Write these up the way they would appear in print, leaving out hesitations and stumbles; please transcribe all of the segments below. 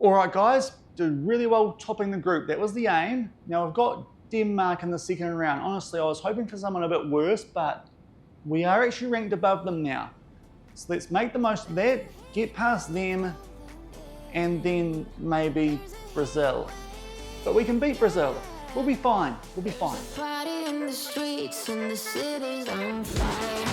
Alright guys, did really well topping the group. That was the aim. Now we've got Denmark in the second round. Honestly, I was hoping for someone a bit worse, but we are actually ranked above them now. So let's make the most of that, get past them, and then maybe Brazil. But we can beat Brazil. We'll be fine. We'll be fine. Party in the streets and the city's on fire.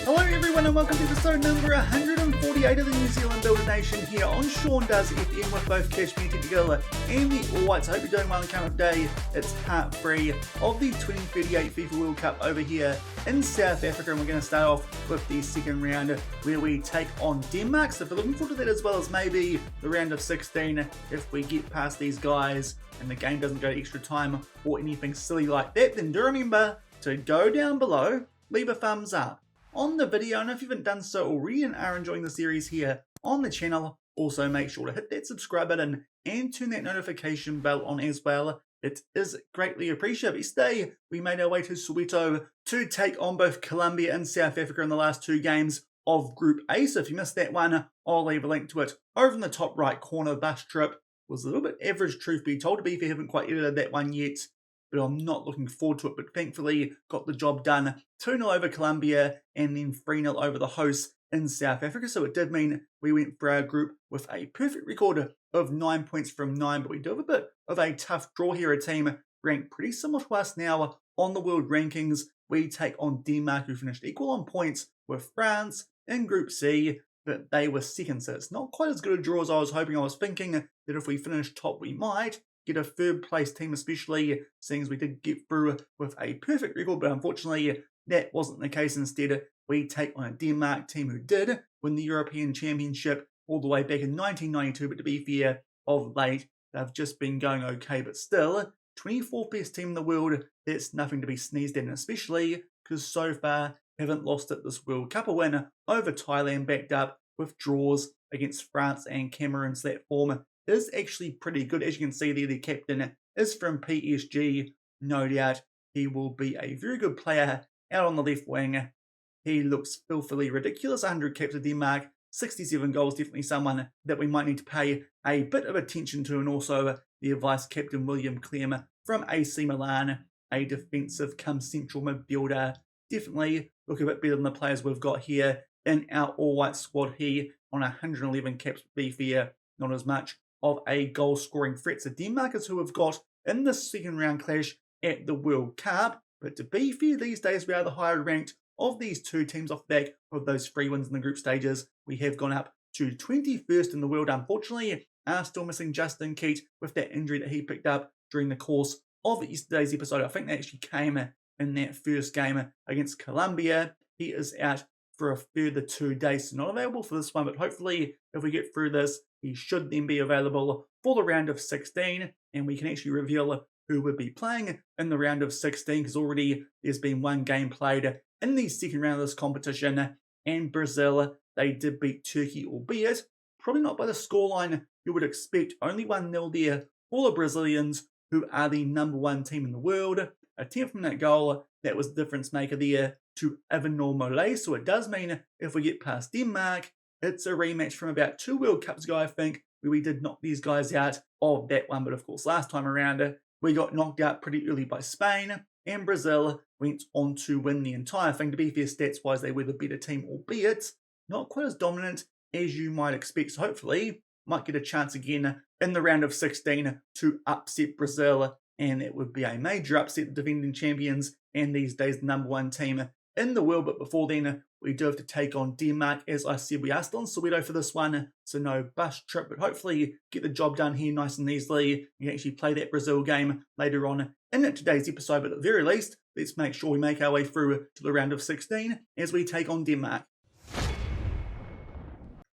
Hello everyone and welcome to episode number 148 of the New Zealand Builder Nation here on Shaun Does FM with both Kashmir Technical and the All Whites. I hope you're doing well on the current day. It's part 3 of the 2038 FIFA World Cup over here in South Africa, and we're going to start off with the second round where we take on Denmark. So if you're looking forward to that, as well as maybe the round of 16 if we get past these guys and the game doesn't go to extra time or anything silly like that, then do remember to go down below, leave a thumbs up on the video, and if you haven't done so already and are enjoying the series here on the channel, also make sure to hit that subscribe button and turn that notification bell on as well. It is greatly appreciated. Yesterday, we made our way to Soweto to take on both Colombia and South Africa in the last two games of Group A. So if you missed that one, I'll leave a link to it over in the top right corner. Bus trip was a little bit average, truth be told. To be fair, I haven't quite edited that one yet, but I'm not looking forward to it. But thankfully, got the job done. 2-0 over Colombia and then 3-0 over the hosts in South Africa. So it did mean we went for our group with a perfect record of 9 points from 9. But we do have a bit of a tough draw here. A team ranked pretty similar to us now on the world rankings. We take on Denmark, who finished equal on points with France in Group C, but they were second. So it's not quite as good a draw as I was hoping. I was thinking that if we finish top, we might get a third place team, especially seeing as we did get through with a perfect record, but unfortunately that wasn't the case. Instead, we take on a Denmark team who did win the European Championship all the way back in 1992, but to be fair, of late, they've just been going okay, but still, 24th best team in the world, that's nothing to be sneezed at, and especially because so far haven't lost at this World Cup. A win over Thailand backed up with draws against France and Cameroon, so that form is actually pretty good. As you can see there, the captain is from PSG. No doubt he will be a very good player out on the left wing. He looks filthily ridiculous. 100 caps of Denmark, 67 goals. Definitely someone that we might need to pay a bit of attention to. And also their vice captain, William Clem from AC Milan, a defensive come central midfielder. Definitely look a bit better than the players we've got here in our all-white squad here on 111 caps. To be fair, not as much of a goal-scoring threat. So Denmark is who we've got in the second round clash at the World Cup. But to be fair, these days we are the higher ranked of these two teams off the back of those 3 wins in the group stages. We have gone up to 21st in the world. Unfortunately, are still missing Justin Keat with that injury that he picked up during the course of yesterday's episode. I think that actually came in that first game against Colombia. He is out for a further 2 days, so not available for this one, but hopefully if we get through this, he should then be available for the round of 16, and we can actually reveal who would be playing in the round of 16, because already there's been one game played in the second round of this competition, and Brazil, they did beat Turkey, albeit probably not by the scoreline you would expect. Only 1-0 there for the Brazilians, who are the number 1 team in the world. A 10th-minute goal, that was the difference maker there to Evanor Mole. So it does mean if we get past Denmark, it's a rematch from about 2 World Cups ago, I think, where we did knock these guys out of that one. But of course, last time around, we got knocked out pretty early by Spain, and Brazil went on to win the entire thing. To be fair, stats-wise, they were the better team, albeit not quite as dominant as you might expect. So hopefully, might get a chance again in the round of 16 to upset Brazil, and it would be a major upset, the defending champions, and these days the number 1 team in the world. But before then, we do have to take on Denmark. As I said, we are still in Soweto for this one, so no bus trip, but hopefully get the job done here nice and easily. You can actually play that Brazil game later on in today's episode, but at the very least, let's make sure we make our way through to the round of 16 as we take on Denmark.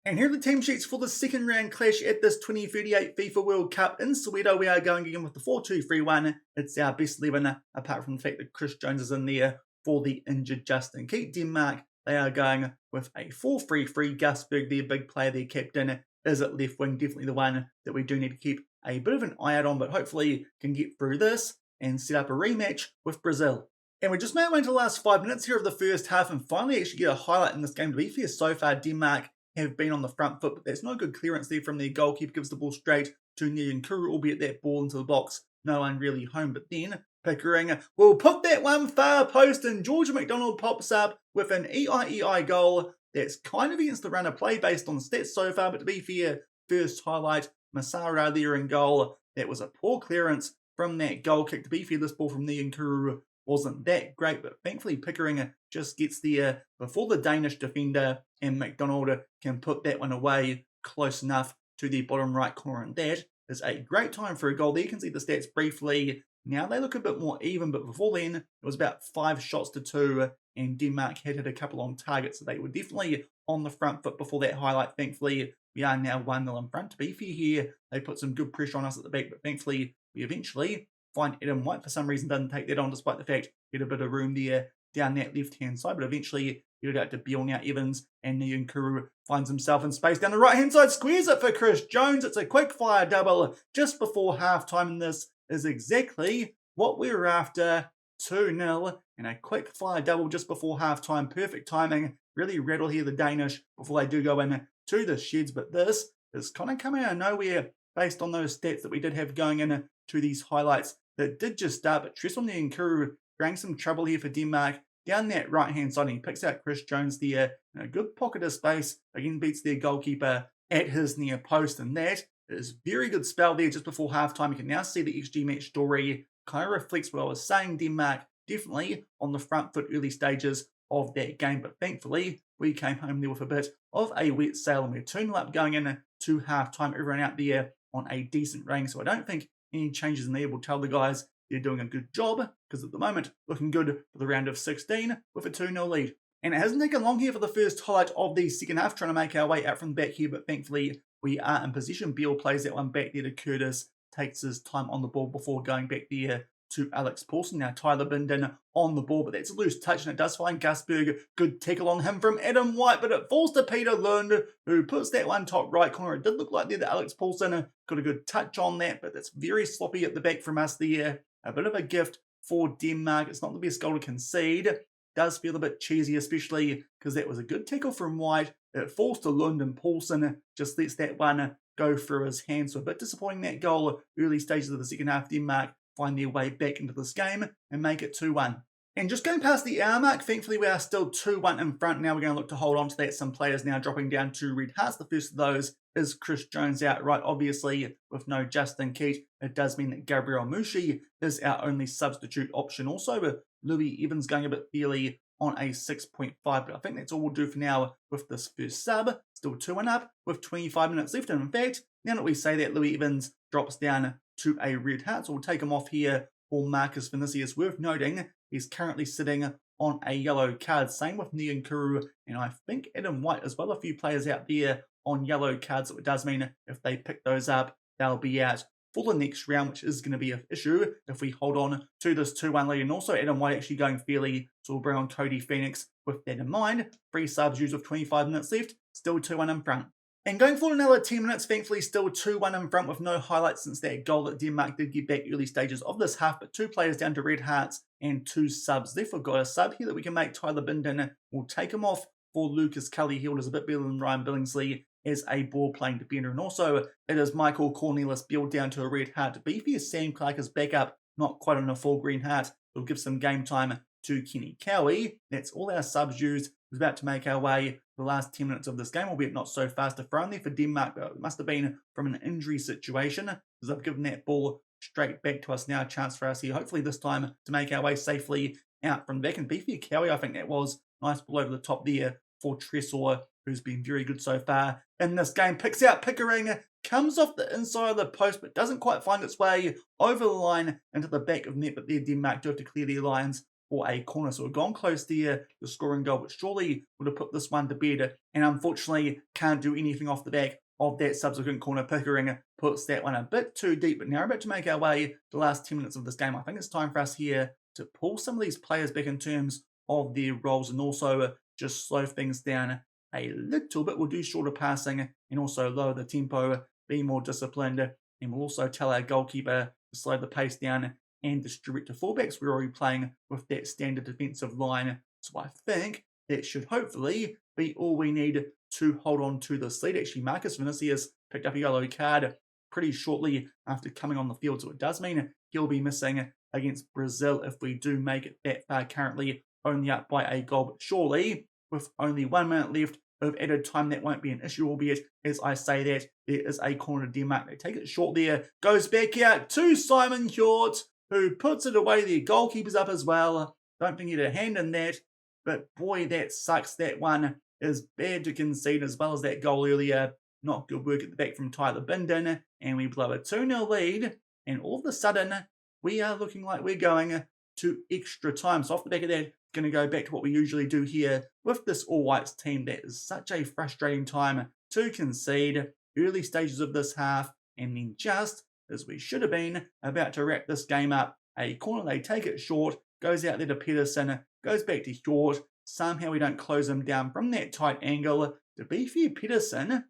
And here are the team sheets for the second round clash at this 2038 FIFA World Cup in Soweto. We are going again with the 4-2-3-1. It's our best 11, apart from the fact that Chris Jones is in there for the injured Justin Keat. Denmark, they are going with a 4-3-3. Gus Berg, their big player, their captain, is at left wing. Definitely the one that we do need to keep a bit of an eye out on, but hopefully can get through this and set up a rematch with Brazil. And we just made our way into the last 5 minutes here of the first half and finally actually get a highlight in this game. To be fair, so far Denmark have been on the front foot, but there's no good clearance there from their goalkeeper. Gives the ball straight to Nyankuru, albeit that ball into the box, no one really home. But then Pickering will put that one far post, and George McDonald pops up with an EIEI goal that's kind of against the run of play based on the stats so far. But to be fair, first highlight, Masara there in goal. That was a poor clearance from that goal kick. To be fair, this ball from Nyankuru wasn't that great, but thankfully Pickering just gets there before the Danish defender, and McDonald can put that one away close enough to the bottom right corner, and that is a great time for a goal. There you can see the stats briefly. Now they look a bit more even, but before then it was about 5 shots to 2, and Denmark had hit a couple on target, so they were definitely on the front foot before that highlight. Thankfully, we are now 1-0 in front. To be fair here, they put some good pressure on us at the back, but thankfully we eventually find Adam White for some reason doesn't take that on, despite the fact he had a bit of room there down that left-hand side, but eventually get it out to Beale. Now Evans, and Nyankuru finds himself in space down the right-hand side, squares it for Chris Jones. It's a quick-fire double just before half-time, and this is exactly what we were after. 2-0, and a quick-fire double just before half-time. Perfect timing. Really rattle here the Danish before they do go in to the sheds, but this is kind of coming out of nowhere based on those stats that we did have going in to these highlights that did just start. But Tressel Nyankuru creating some trouble here for Denmark down that right-hand side, and he picks out Chris Jones there in a good pocket of space. Again, beats their goalkeeper at his near post, and that is very good spell there just before halftime. You can now see the XG match story kind of reflects what I was saying. Denmark definitely on the front foot early stages of that game, but thankfully we came home there with a bit of a wet sail, and we're 2-0 up going in to halftime. Everyone out there on a decent rating, so I don't think any changes in there will tell the guys they're doing a good job, because at the moment, looking good for the round of 16 with a 2-0 lead. And it hasn't taken long here for the first highlight of the second half, trying to make our way out from the back here, but thankfully we are in position. Beale plays that one back there to Curtis, takes his time on the ball before going back there to Alex Paulson. Now Tyler Binden on the ball, but that's a loose touch, and it does find Gusberg. Good tackle on him from Adam White, but it falls to Peter Lund, who puts that one top right corner. It did look like there that Alex Paulson got a good touch on that, but that's very sloppy at the back from us there. A bit of a gift for Denmark. It's not the best goal to concede. It does feel a bit cheesy, especially because that was a good tackle from White. It falls to Lund, and Paulson just lets that one go through his hands. So a bit disappointing that goal. Early stages of the second half, Denmark find their way back into this game and make it 2-1. And just going past the hour mark, thankfully we are still 2-1 in front. Now we're going to look to hold on to that. Some players now dropping down to red hearts. The first of those is Chris Jones outright. Obviously, with no Justin Keat, it does mean that Gabriel Mushi is our only substitute option. Also, with Louis Evans going a bit fairly on a 6.5, but I think that's all we'll do for now with this first sub. Still 2-1 up with 25 minutes left, and in fact, now that we say that, Louis Evans drops down to a red heart, so we'll take him off here for Marcus Vinicius. Worth noting, he's currently sitting on a yellow card. Same with Nyankuru, and I think Adam White as well. A few players out there on yellow cards, so it does mean if they pick those up, they'll be out for the next round, which is going to be an issue if we hold on to this 2-1 lead. And also Adam White actually going fairly, so we'll bring on Cody Phoenix with that in mind. 3 subs used with 25 minutes left, still 2-1 in front. And going forward another 10 minutes, thankfully still 2-1 in front with no highlights since that goal that Denmark did get back early stages of this half, but 2 players down to red hearts and 2 subs left. We've got a sub here that we can make. Tyler Binden. We'll take him off for Lucas Cully. He was a bit better than Ryan Billingsley as a ball-playing defender. And also, it is Michael Cornelis Beale down to a red heart. To be fair, Sam Clark is back up, not quite on a full green heart. We'll give some game time to Kenny Cowie. That's all our subs used. We're about to make our way the last 10 minutes of this game, albeit not so fast. A throw in there for Denmark, but it must have been from an injury situation, because I've given that ball straight back to us. Now a chance for us here, hopefully this time, to make our way safely out from the back. And be fair, Cowie, I think that was nice ball over the top there for Tressor, who's been very good so far in this game. Picks out Pickering, comes off the inside of the post, but doesn't quite find its way over the line into the back of net. But there, Denmark do have to clear their lines for a corner. So we've gone close there, the scoring goal, but surely would have put this one to bed. And unfortunately, can't do anything off the back of that subsequent corner. Pickering puts that one a bit too deep, but now we're about to make our way to the last 10 minutes of this game. I think it's time for us here to pull some of these players back in terms of their roles, and also just slow things down a little bit. We'll do shorter passing and also lower the tempo, be more disciplined, and we'll also tell our goalkeeper to slow the pace down and distribute to fullbacks. We're already playing with that standard defensive line, so I think that should hopefully be all we need to hold on to this lead. Actually, Marcus Vinicius picked up a yellow card pretty shortly after coming on the field, so it does mean he'll be missing against Brazil if we do make it that far. Currently only up by a goal, but surely with only 1 minute left of added time, that won't be an issue, albeit as I say that, there is a corner to Denmark. They take it short there, goes back out to Simon Hjort, who puts it away. The goalkeeper's up as well. Don't think he had a hand in that, but boy, that sucks. That one is bad to concede, as well as that goal earlier. Not good work at the back from Tyler Binden, and we blow a 2-0 lead, and all of a sudden, we are looking like we're going to extra time. So off the back of that, going to go back to what we usually do here with this All Whites team. That is such a frustrating time to concede early stages of this half, and then just as we should have been about to wrap this game up, a corner, they take it short, goes out there to Pedersen, goes back to Hjort. Somehow we don't close him down from that tight angle. To be fair, Pedersen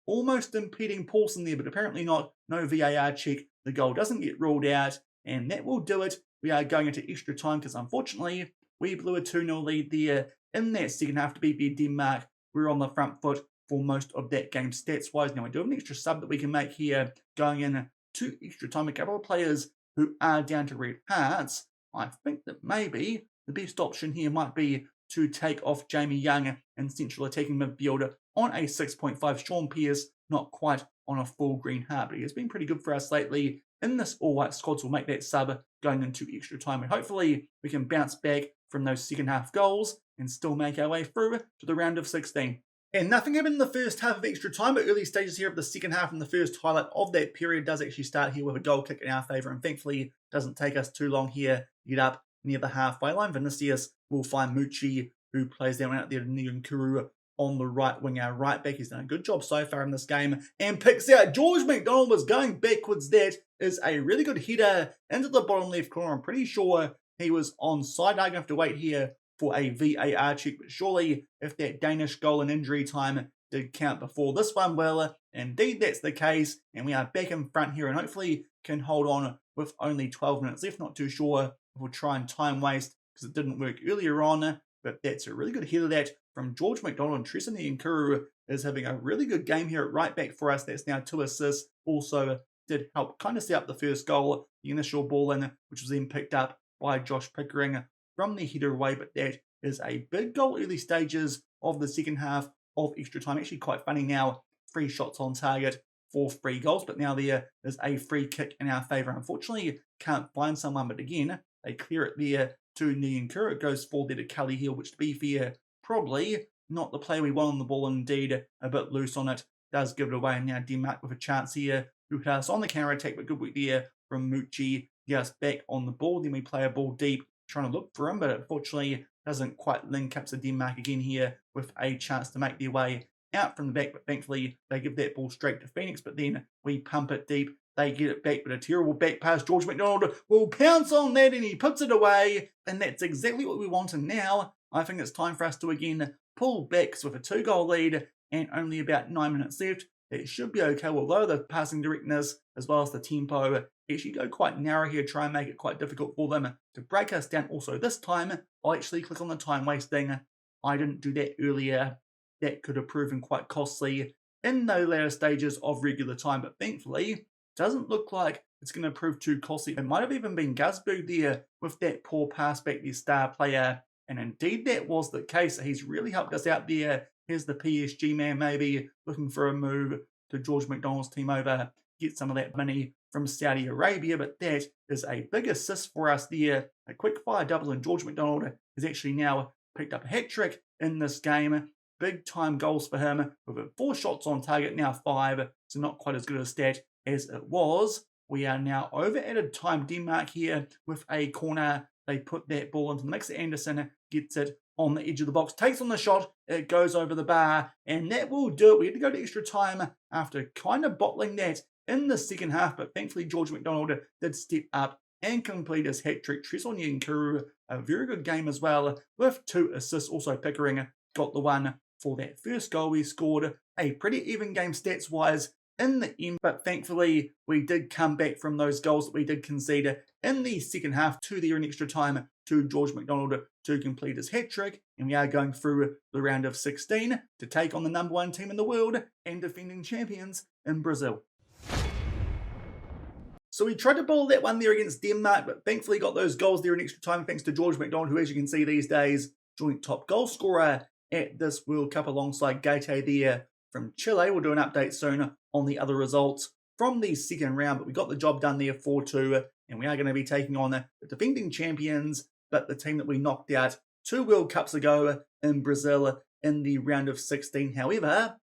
almost impeding Paulson there, but apparently not. No VAR check. The goal doesn't get ruled out, and that will do it. We are going into extra time because unfortunately we blew a 2-0 lead there in that second half to beat Denmark. We're on the front foot for most of that game stats-wise. Now we do have an extra sub that we can make here going in to extra time. A couple of players who are down to red hearts. I think that maybe the best option here might be to take off Jamie Young in central attacking midfield on a 6.5. Shaun Pearce, not quite on a full green heart, but he has been pretty good for us lately in this all-white squad, so we'll make that sub going into extra time, and hopefully we can bounce back from those second half goals and still make our way through to the round of 16. And nothing happened in the first half of extra time, but early stages here of the second half, and the first highlight of that period does actually start here with a goal kick in our favour, and thankfully doesn't take us too long here to get up near the halfway line. Vinicius will find Mucci, who plays down out there to Niankuru on the right wing, our right back. He's done a good job so far in this game and picks out George McDonald. Was going backwards. That is a really good header into the bottom left corner. I'm pretty sure he was onside. I'm going to have to wait here for a VAR check, but surely if that Danish goal in injury time did count before this one, well, indeed that's the case, and we are back in front here and hopefully can hold on with only 12 minutes left. Not too sure if we'll try and time waste because it didn't work earlier on, but that's a really good header that from George McDonald. And Tristan Niankuru is having a really good game here at right back for us. That's now 2 assists. Also did help kind of set up the first goal, the initial ball in, which was then picked up by Josh Pickering from the header away. But that is a big goal early stages of the second half of extra time. Actually quite funny now, 3 shots on target for 3 goals, but now there is a free kick in our favour. Unfortunately, can't find someone, but again, they clear it there to Niankuru. It goes forward there to Cully Hill, which to be fair, probably not the play we want on the ball, indeed a bit loose on it. Does give it away, and now Denmark with a chance here, who hit us on the counter-attack, but good work there from Mucci. Yes, back on the ball, then we play a ball deep, trying to look for him, but unfortunately doesn't quite link up to Denmark again here with a chance to make their way out from the back, but thankfully they give that ball straight to Phoenix, but then we pump it deep. They get it back, but a terrible back pass. George McDonald will pounce on that and he puts it away, and that's exactly what we want. And now I think it's time for us to again pull back with a 2-goal lead and only about 9 minutes left. It should be okay, although the passing directness as well as the tempo actually go quite narrow here, try and make it quite difficult for them to break us down. Also this time, I'll actually click on the time wasting. I didn't do that earlier. That could have proven quite costly in the later stages of regular time, but thankfully, doesn't look like it's going to prove too costly. It might have even been Gusberg there with that poor pass back, the star player, and indeed that was the case. He's really helped us out there. Here's the PSG man maybe looking for a move to George McDonald's team over, get some of that money from Saudi Arabia, but that is a big assist for us there. A quick fire double, and George McDonald has actually now picked up a hat-trick in this game. Big time goals for him with 4 shots on target, now 5, so not quite as good a stat as it was. We are now over added time. Denmark here with a corner. They put that ball into the mix. Anderson gets it on the edge of the box, takes on the shot, it goes over the bar, and that will do it. We had to go to extra time after kind of bottling that in the second half, but thankfully George McDonald did step up and complete his hat-trick. Tristan Niankuru, a very good game as well, with 2 assists. Also Pickering got the one for that first goal we scored. A pretty even game stats-wise. in the end, but thankfully we did come back from those goals that we did concede in the second half to the extra time to George McDonald to complete his hat-trick, and we are going through the round of 16 to take on the number 1 team in the world and defending champions in Brazil. So we tried to bowl that one there against Denmark, but thankfully got those goals there in extra time thanks to George McDonald, who, as you can see these days, joint top goal scorer at this World Cup alongside Gaite there from Chile. We'll do an update soon on the other results from the second round, but we got the job done there 4-2, and we are going to be taking on the defending champions, but the team that we knocked out 2 World Cups ago in Brazil in the round of 16. However,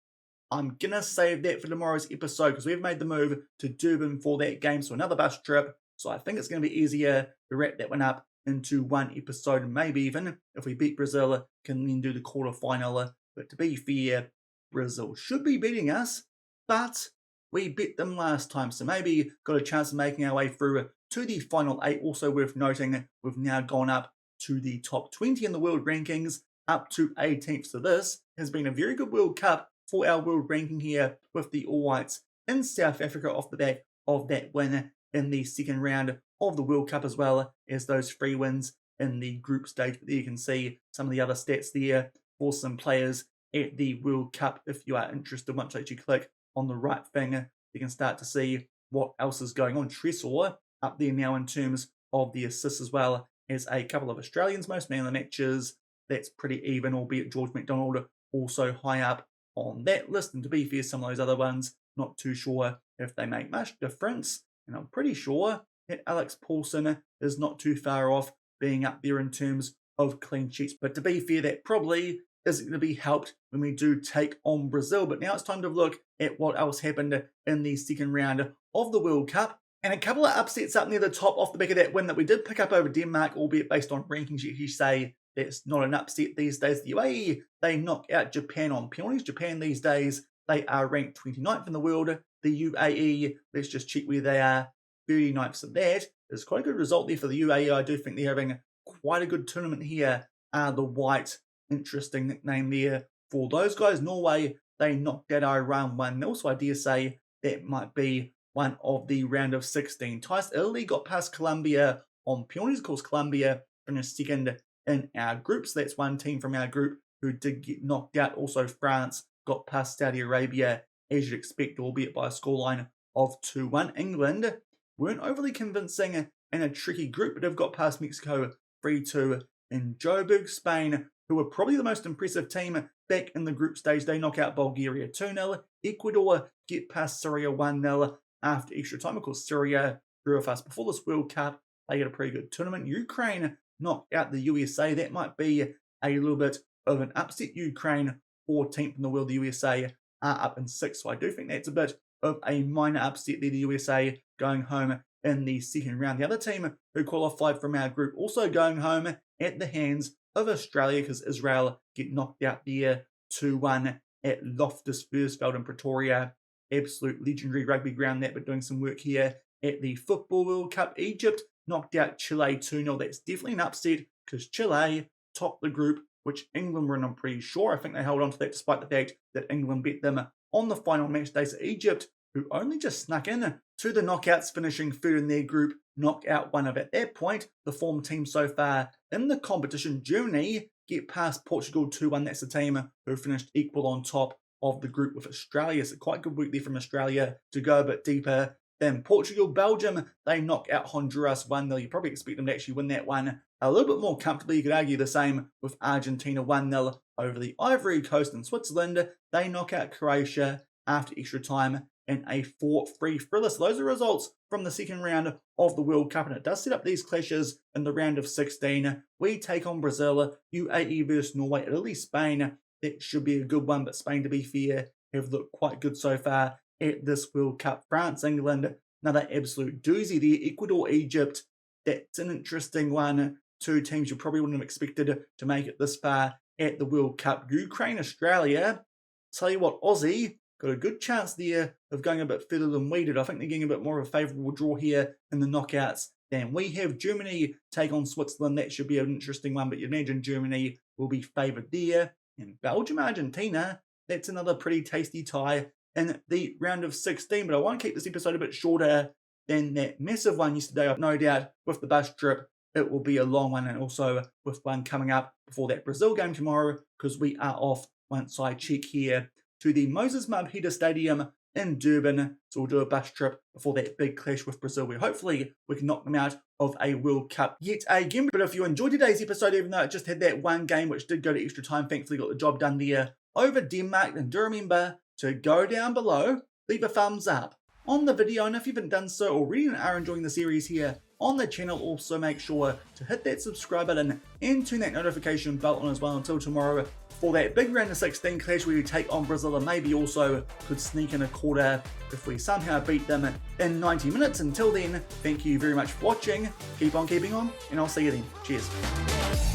I'm going to save that for tomorrow's episode because we've made the move to Durban for that game, so another bus trip. So I think it's going to be easier to wrap that one up into one episode, maybe even if we beat Brazil, can then do the quarterfinal. But to be fair, Brazil should be beating us, but we beat them last time, so maybe got a chance of making our way through to the final 8. Also worth noting, we've now gone up to the top 20 in the world rankings, up to 18th. So this has been a very good World Cup for our world ranking here, with the All Whites in South Africa off the back of that win in the second round of the World Cup, as well as those 3 wins in the group stage. But there you can see some of the other stats there for some players at the World Cup. If you are interested, once you actually click on the right thing, you can start to see what else is going on. Tresor up there now in terms of the assists, as well as a couple of Australians, most man of the matches. That's pretty even, albeit George McDonald also high up on that list. And to be fair, some of those other ones, not too sure if they make much difference. And I'm pretty sure that Alex Paulson is not too far off being up there in terms of clean sheets. But to be fair, that probably isn't going to be helped when we do take on Brazil. But now it's time to look at what else happened in the second round of the World Cup. And a couple of upsets up near the top off the back of that win that we did pick up over Denmark, albeit based on rankings. You say that's not an upset these days. The UAE, they knock out Japan on penalties. Japan these days, they are ranked 29th in the world. The UAE, let's just check where they are, 39th. So that is quite a good result there for the UAE. I do think they're having quite a good tournament here. The White, interesting nickname there for those guys. Norway, they knocked out Iran 1-0, so I dare say that might be one of the round of 16 ties. Italy got past Colombia on penalties. Of course, Colombia finished second in our group, so that's one team from our group who did get knocked out. Also, France got past Saudi Arabia, as you'd expect, albeit by a scoreline of 2-1. England weren't overly convincing in a tricky group, but have got past Mexico 3-2 in Joburg. Spain, who were probably the most impressive team back in the group stage, they knock out Bulgaria 2-0. Ecuador get past Syria 1-0 after extra time. Of course, Syria drew with us before this World Cup. They had a pretty good tournament. Ukraine knocked out the USA. That might be a little bit of an upset. Ukraine 14th in the world. The USA are up in 6th. So I do think that's a bit of a minor upset there. The USA going home in the second round. The other team who qualified from our group also going home at the hands of Australia, because Israel get knocked out there 2-1 at Loftus Versfeld in Pretoria. Absolute legendary rugby ground that, but doing some work here at the Football World Cup. Egypt knocked out Chile 2-0. That's definitely an upset because Chile topped the group, which England were in, I'm pretty sure. I think they held on to that despite the fact that England beat them on the final match day. So Egypt, who only just snuck in to the knockouts, finishing third in their group, knock out one of, at that point, the form team so far in the competition. Germany get past Portugal 2-1. That's the team who finished equal on top of the group with Australia. So quite good work there from Australia to go a bit deeper than Portugal. Belgium, they knock out Honduras 1-0. You probably expect them to actually win that one a little bit more comfortably. You could argue the same with Argentina 1-0 over the Ivory Coast. And Switzerland, they knock out Croatia after extra time in a 4-3 thriller. So those are results from the second round of the World Cup, and it does set up these clashes in the round of 16. We take on Brazil, UAE versus Norway, Italy, Spain. That should be a good one, but Spain, to be fair, have looked quite good so far at this World Cup. France, England, another absolute doozy there. Ecuador, Egypt, that's an interesting one. Two teams you probably wouldn't have expected to make it this far at the World Cup. Ukraine, Australia, tell you what, Aussie got a good chance there of going a bit further than we did. I think they're getting a bit more of a favourable draw here in the knockouts than we have. Germany take on Switzerland. That should be an interesting one, but you imagine Germany will be favoured there. And Belgium, Argentina, that's another pretty tasty tie in the round of 16. But I want to keep this episode a bit shorter than that massive one yesterday. I've no doubt with the bus trip, it will be a long one, and also with one coming up before that Brazil game tomorrow, because we are off once I check here to the Moses Mabhida Stadium in Durban. So we'll do a bus trip before that big clash with Brazil, where hopefully we can knock them out of a World Cup yet again. But if you enjoyed today's episode, even though it just had that one game which did go to extra time, thankfully got the job done there over Denmark, and do remember to go down below, leave a thumbs up on the video, and if you haven't done so already and are enjoying the series here on the channel, also make sure to hit that subscribe button and turn that notification bell on as well until tomorrow for that big round of 16 clash where we take on Brazil, and maybe also could sneak in a quarter if we somehow beat them in 90 minutes. Until then, thank you very much for watching, keep on keeping on, and I'll see you then. Cheers.